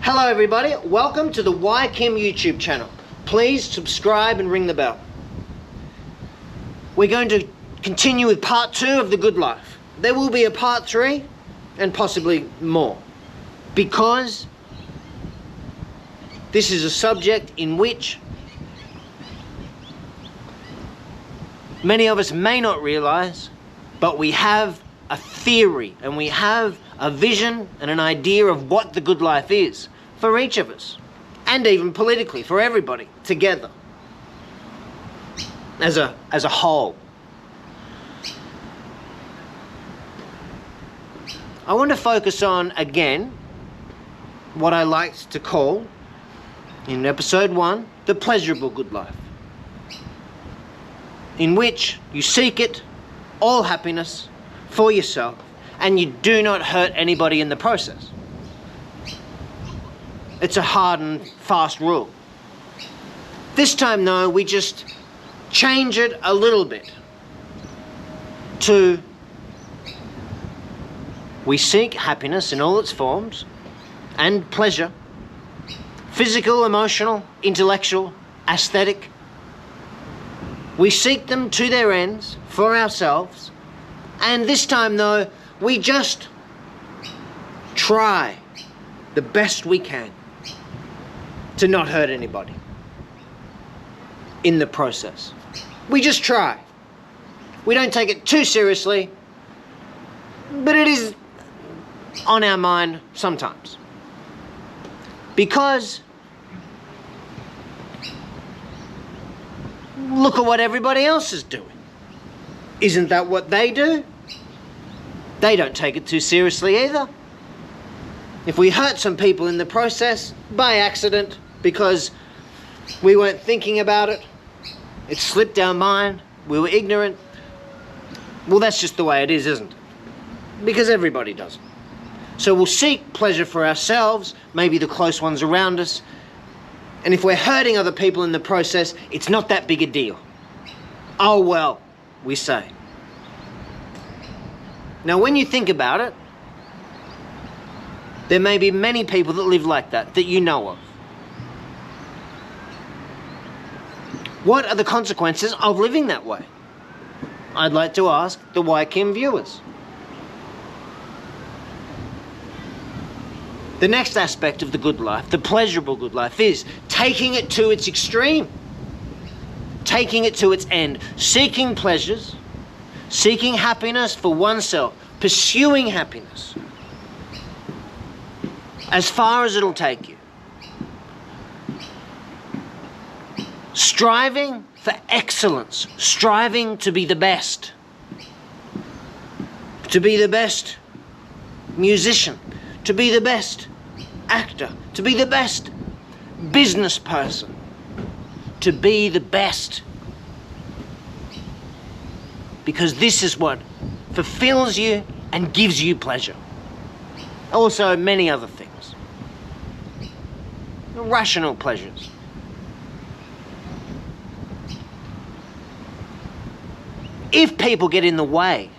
Hello everybody, welcome to the YKim YouTube channel. Please subscribe and ring the bell. We're going to continue with part 2 of The Good Life. There will be a part 3 and possibly more, because this is a subject in which many of us may not realize, but we have a theory and we have a vision and an idea of what the good life is for each of us, and even politically for everybody together as a whole. I want to focus on, again, what I liked to call in episode 1, the pleasurable good life, in which you seek it, all happiness, for yourself, and you do not hurt anybody in the process. It's a hard and fast rule. This time though, we just change it a little bit to we seek happiness in all its forms and pleasure, physical, emotional, intellectual, aesthetic. We seek them to their ends for ourselves, and this time though, we just try the best we can to not hurt anybody in the process. We just try. We don't take it too seriously, but it is on our mind sometimes. Because look at what everybody else is doing. Isn't that what they do? They don't take it too seriously either. If we hurt some people in the process by accident because we weren't thinking about it, it slipped our mind, we were ignorant, well, that's just the way it is, isn't it? Because everybody does it. So we'll seek pleasure for ourselves, maybe the close ones around us, and if we're hurting other people in the process, it's not that big a deal. Oh well, we say. Now when you think about it, there may be many people that live like that you know of. What are the consequences of living that way? I'd like to ask the YKim viewers. The next aspect of the good life, the pleasurable good life, is taking it to its extreme. Taking it to its end. Seeking pleasures, seeking happiness for oneself, pursuing happiness as far as it'll take you. Striving for excellence, striving to be the best. To be the best musician, to be the best actor, to be the best business person, to be the best. Because this is what fulfills you and gives you pleasure. Also many other things. Rational pleasures. If people get in the way,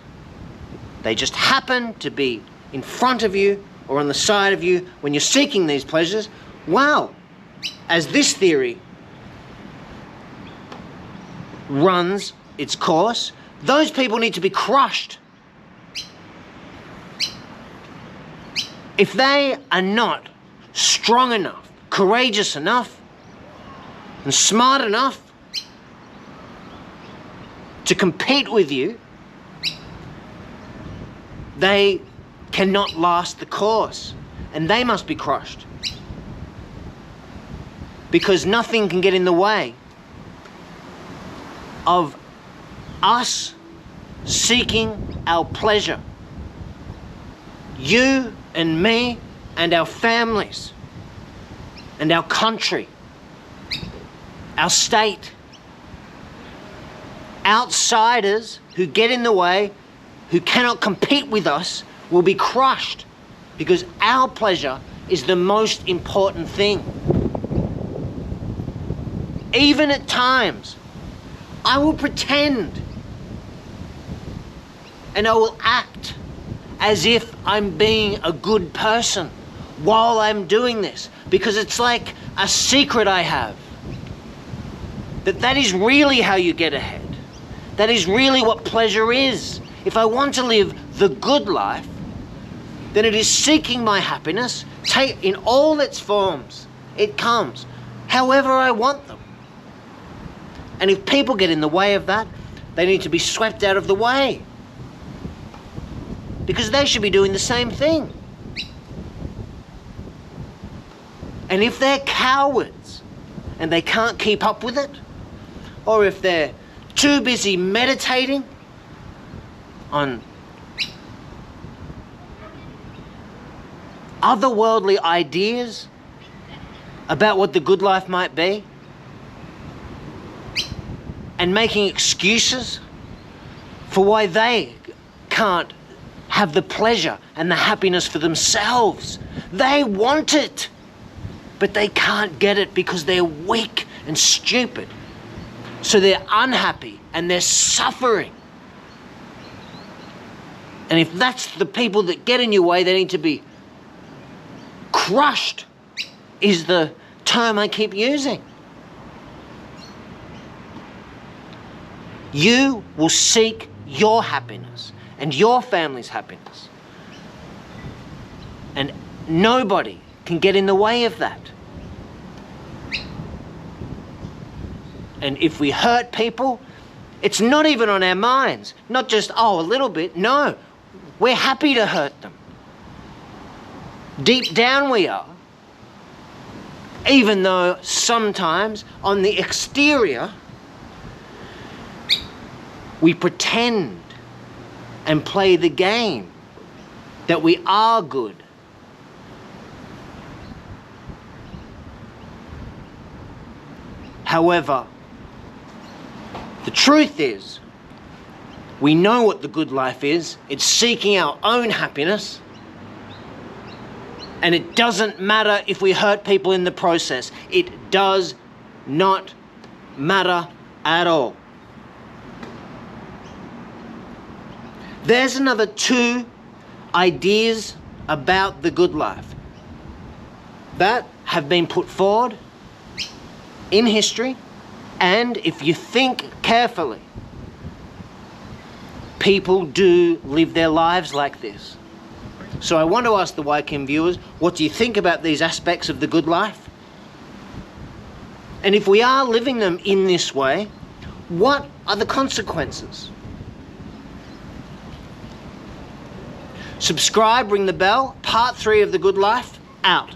they just happen to be in front of you or on the side of you when you're seeking these pleasures, wow, as this theory runs its course, those people need to be crushed. If they are not strong enough, courageous enough, and smart enough to compete with you, they cannot last the course, and they must be crushed. Because nothing can get in the way of us seeking our pleasure. You and me and our families and our country, our state. Outsiders who get in the way, who cannot compete with us, will be crushed, because our pleasure is the most important thing. Even at times, I will pretend and I will act as if I'm being a good person while I'm doing this, because it's like a secret I have. That is really how you get ahead. That is really what pleasure is. If I want to live the good life, then it is seeking my happiness in all its forms. It comes however I want them. And if people get in the way of that, they need to be swept out of the way. Because they should be doing the same thing. And if they're cowards and they can't keep up with it, or if they're too busy meditating on otherworldly ideas about what the good life might be, and making excuses for why they can't have the pleasure and the happiness for themselves. They want it, but they can't get it because they're weak and stupid. So they're unhappy and they're suffering. And if that's the people that get in your way, they need to be crushed, is the term I keep using. You will seek your happiness and your family's happiness. And nobody can get in the way of that. And if we hurt people, it's not even on our minds. Not just, a little bit. No, we're happy to hurt them. Deep down we are. Even though sometimes on the exterior, we pretend and play the game that we are good. However, the truth is, we know what the good life is. It's seeking our own happiness. And it doesn't matter if we hurt people in the process. It does not matter at all. There's another 2 ideas about the good life that have been put forward in history, and if you think carefully, people do live their lives like this. So I want to ask the YKim viewers, what do you think about these aspects of the good life? And if we are living them in this way, what are the consequences? Subscribe, ring the bell. Part 3 of The Good Life, out.